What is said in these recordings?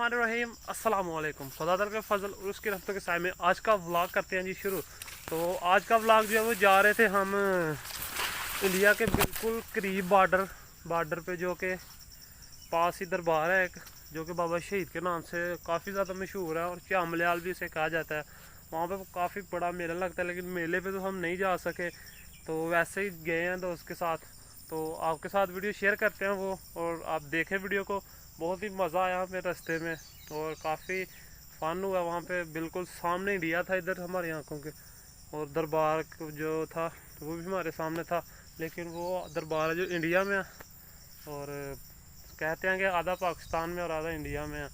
बिस्मिल्लाहिर्रहमानिर्रहीम अस्सलाम वालेकुम। खुदा के फजल और उसकी रहमतों के साए में आज का व्लॉग करते हैं जी शुरू। तो आज का व्लॉग जो है वो जा रहे थे हम इंडिया के बिल्कुल करीब बॉर्डर पे, जो कि पास ही दरबार है एक, जो कि बाबा शहीद के नाम से काफ़ी ज़्यादा मशहूर है और चामल्याल भी इसे कहा जाता है। वहाँ पे काफ़ी बड़ा मेला लगता है, लेकिन मेले पे तो हम नहीं जा सके, तो वैसे ही गए हैं दोस्त के साथ। तो आपके साथ वीडियो शेयर करते हैं वो, और आप देखें वीडियो को। बहुत ही मज़ा आया हमें रास्ते में और काफ़ी फ़न हुआ। वहाँ पे बिल्कुल सामने इंडिया था इधर हमारी आंखों के, और दरबार जो था वो भी हमारे सामने था, लेकिन वो दरबार है जो इंडिया में है, और कहते हैं कि आधा पाकिस्तान में और आधा इंडिया में है।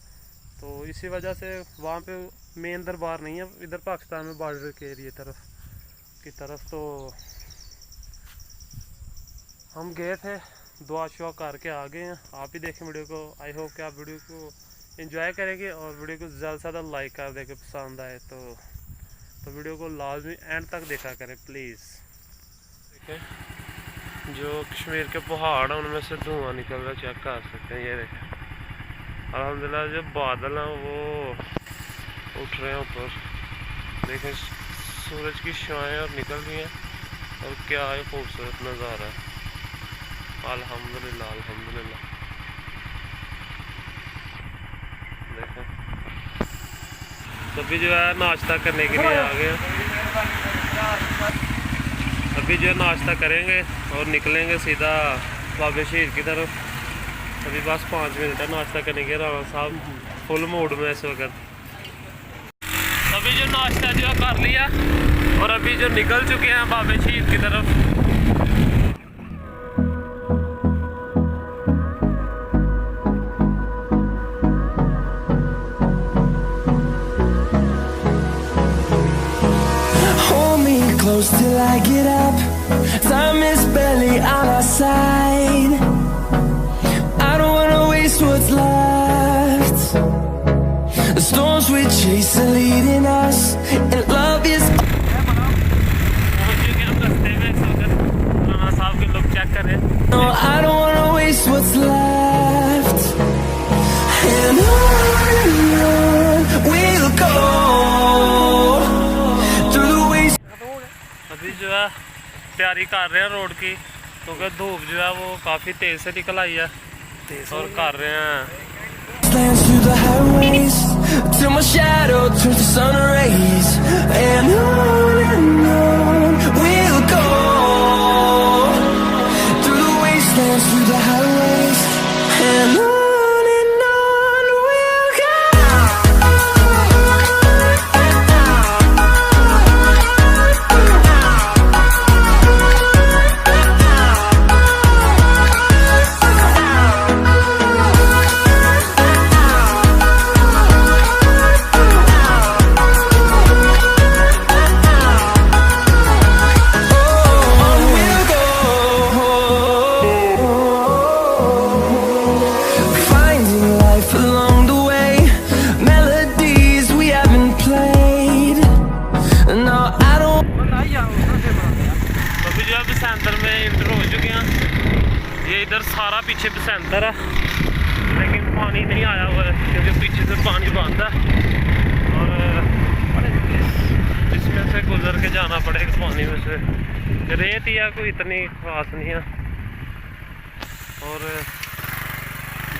तो इसी वजह से वहाँ पे मेन दरबार नहीं है इधर पाकिस्तान में, बॉर्डर के एरिए की तरफ। तो हम गए थे, दुआ शुआ करके आ गए हैं। आप ही देखें वीडियो को। आई होप कि आप वीडियो को एंजॉय करेंगे और वीडियो को ज़्यादा से ज़्यादा लाइक कर देंगे पसंद आए तो वीडियो को लाजमी एंड तक देखा करें प्लीज़। देखें जो कश्मीर के पहाड़ हैं उनमें से धुआं निकल रहा, चेक कर सकते हैं। ये देखें अल्हम्दुलिल्लाह जो बादल हैं वो उठ रहे हैं ऊपर। देखें सूरज की छाएँ और निकल रही हैं, और क्या है खूबसूरत नज़ारा है। अल्हम्दुलिल्लाह अल्हम्दुलिल्लाह। देखें अभी जो है नाश्ता करने के लिए आ गए। अभी जो है नाश्ता करेंगे और निकलेंगे सीधा बाबा शहीद की तरफ। अभी बस 5 मिनट है नाश्ता करने के। राणा साहब फुल मूड में इस वक्त। अभी जो नाश्ता जो है कर लिया और अभी जो निकल चुके हैं बाबा शहीद की तरफ। Close till I get up, time is barely on our side. I don't wanna waste what's left. The storms we chase are leading us, and love is no, I don't wanna waste what's left. And on we'll go. अभी जो है तैयारी कर रहे हैं road की, क्योंकि धूप जो है वो काफ़ी तेज़ से निकल आई है, और कर रहे हैं। Through the highways till my shadow turns to sun rays, and on we'll go. Through the wastelands, through the highways, and on we'll go. Basantar में इंटर हो चुके हैं। ये इधर सारा पीछे बसंतर है, लेकिन पानी नहीं आया हुआ है क्योंकि पीछे से पानी बंद है, और इसमें से गुजर के जाना पड़ेगा। पानी में से रेत ही है, कोई इतनी खास नहीं है। और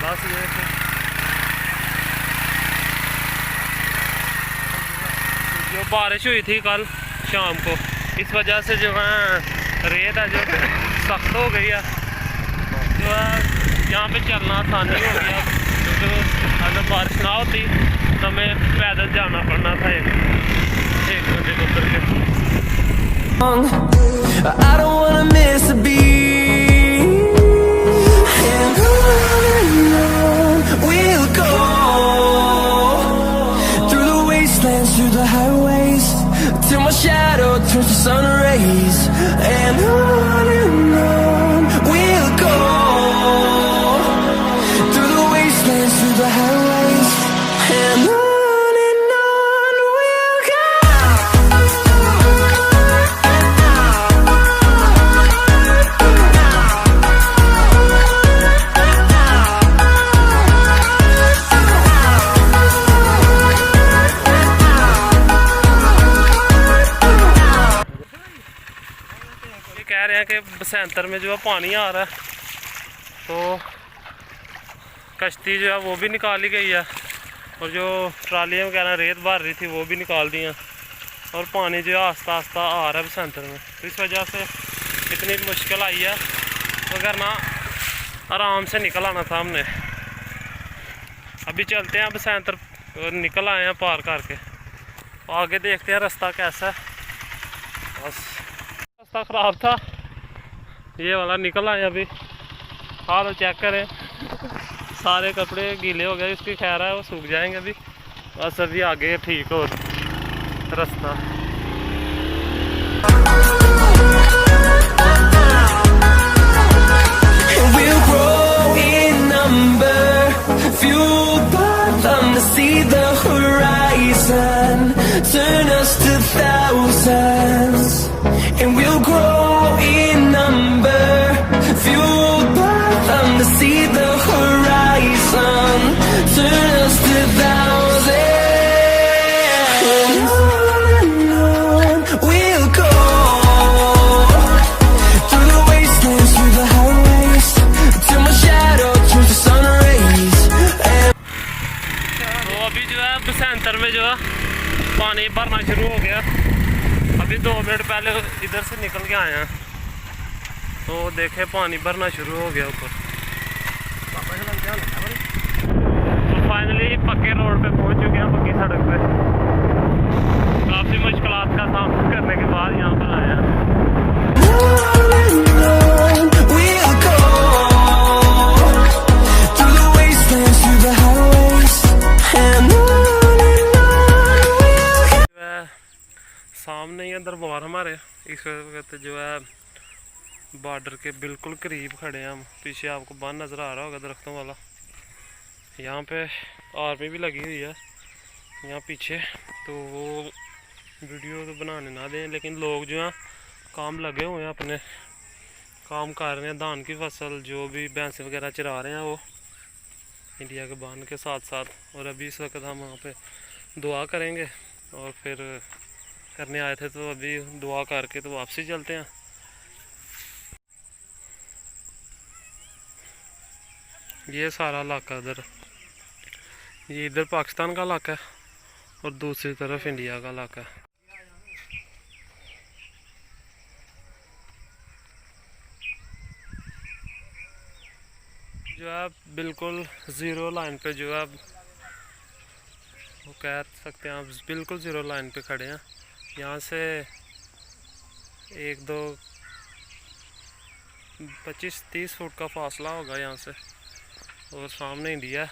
बस ये जो बारिश हुई थी कल शाम को, इस वजह से जो है रेत है जो सख्त हो गई है, जो है यहाँ पे चलना आसान नहीं हो गया, क्योंकि अगर बारिश ना होती तो हमें पैदल जाना पड़ना था एक घंटे को उतर के। I don't wanna miss a beat, and on we'll go. Through the wastelands, through the highways, till my shadow turns to sun rays, and on we'll go. Through the wastelands, through the highways, and on we'll go. Basantar में जो है पानी आ रहा है, तो कश्ती जो है वो भी निकाली गई है और जो ट्रालियाँ वगैरह रेत भर रही थी वो भी निकाल दी हैं और पानी जो है आस्ता आस्ता आ रहा है बसंतर में। तो इस वजह से इतनी मुश्किल आई है, वरना आराम से निकल आना था हमने। अभी चलते हैं बसंतर, निकल आए हैं पार करके, आगे देखते हैं रास्ता कैसा है। बस रास्ता ख़राब था, ये वाला निकल आए अभी। हाल चेक करें, सारे कपड़े गीले हो गए, इसकी खैर है वो सूख जाएंगे अभी। बस अभी आगे ठीक हो रास्ता। We'll grow in number, fueled by them to see the horizon, turn us to thousands. And we'll grow in number, fueled by them to see the horizon, turn us to thousands. And on we'll go, through the wastelands, through the highways, till my shadow turns to sun rays. तो अभी जो है बसंतर में जो है पानी भरना शुरू हो गया। अभी 2 मिनट पहले इधर से निकल के आए हैं, तो देखे पानी भरना शुरू हो गया ऊपर। तो फाइनली पक्के रोड पे पहुंच चुके हैं, पक्की सड़क पे। काफ़ी मुश्किलात का सामना करने के बाद यहाँ पर आए हैं। We'll go through the wastelands, through the highways, and on we'll go. सामने ही दरबार हमारे, इस वक्त जो है बॉर्डर के बिल्कुल करीब खड़े हैं हम। पीछे आपको बांध नज़र आ रहा होगा दरख्तों वाला, यहाँ पे आर्मी भी लगी हुई है यहाँ पीछे। तो वो वीडियो तो बनाने ना दें, लेकिन लोग जो हैं काम लगे हुए हैं, अपने काम कर रहे हैं। धान की फसल जो भी भैंसें वगैरह चरा रहे हैं वो इंडिया के बांध के साथ साथ। और अभी इस वक्त हम वहाँ पे दुआ करेंगे और फिर करने आए थे, तो अभी दुआ करके तो वापसी चलते हैं। ये सारा इलाका इधर, ये इधर पाकिस्तान का इलाका है और दूसरी तरफ इंडिया का इलाका है। जो है बिल्कुल ज़ीरो लाइन पे जो है वो कह सकते हैं आप, बिल्कुल ज़ीरो लाइन पे खड़े हैं। यहाँ से 1, 2, 25-30 फुट का फासला होगा यहाँ से, और सामने इंडिया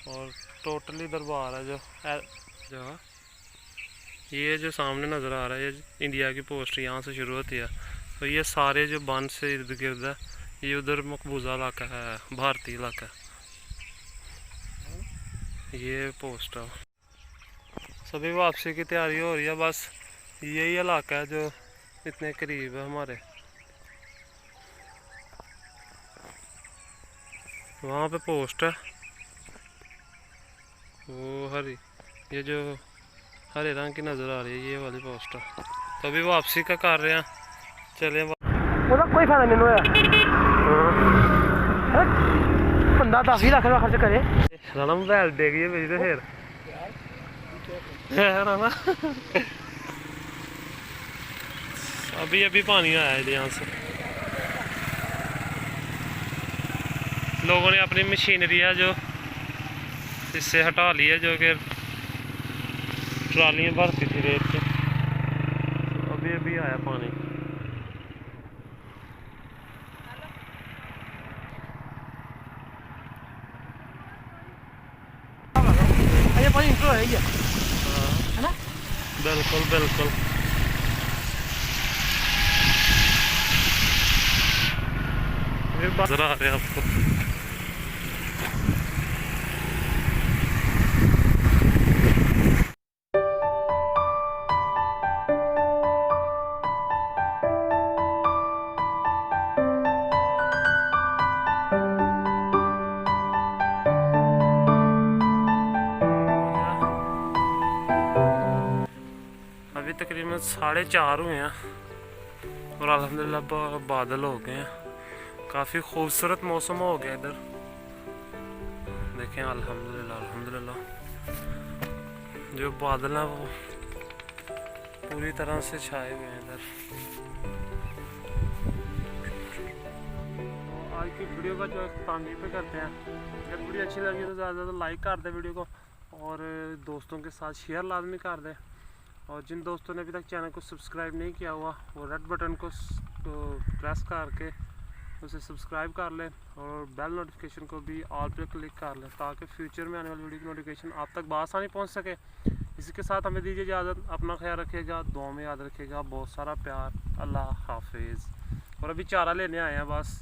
और टोटली दरबार है जो है। ये जो सामने नज़र आ रहा है ये इंडिया की पोस्ट यहाँ से शुरू होती है। तो ये सारे जो बंद से इर्द गिर्द है, ये उधर मकबूजा इलाका है, भारतीय इलाका। ये पोस्ट है। सभी वापसी की तैयारी हो रही है, बस यही इलाका है जो इतने करीब है हमारे। वहाँ पे पोस्ट है वो हरी, ये जो हरे रंग की नज़र आ रही है ये वाली पोस्ट है। तो अभी वापसी का कर रहे हैं, चले। कोई फायदा नहीं होया, बंदा 10 लाख का खर्च करे। राना मोबाइल दे गई मेरी तो फिर राना। अभी पानी आया है यहाँ से। लोगों ने अपनी मशीनरी है जो इससे हटा ली है, जो कि ट्रालियाँ भरती थी रेत के। अभी आया पानी। ये पानी इंट्रो है ये, है ना? बिल्कुल बिल्कुल। नजर आ रहे हैं आपको। अभी तकरीबन 4:30 हुए हैं और अल्हम्दुलिल्लाह बादल हो गए हैं, काफ़ी खूबसूरत मौसम हो गया इधर। देखें अल्हम्दुलिल्लाह अल्हम्दुलिल्लाह जो बादल हैं वो पूरी तरह से छाए हुए हैं इधर। तो आज की वीडियो का जो इख्तिताम पे करते हैं। अगर वीडियो अच्छी लगी तो ज़्यादा से ज़्यादा लाइक कर दें वीडियो को, और दोस्तों के साथ शेयर लाजमी कर दें। और जिन दोस्तों ने अभी तक चैनल को सब्सक्राइब नहीं किया हुआ वो रेड बटन को प्रेस करके उसे सब्सक्राइब कर लें, और बेल नोटिफिकेशन को भी ऑल पे क्लिक कर लें, ताकि फ्यूचर में आने वाली वीडियो की नोटिफिकेशन आप तक बआसानी पहुंच सके। इसी के साथ हमें दीजिए इजाज़त, अपना ख्याल रखिएगा, दुआ में याद रखिएगा, बहुत सारा प्यार, अल्लाह हाफिज़। और अभी चारा लेने आए हैं बस।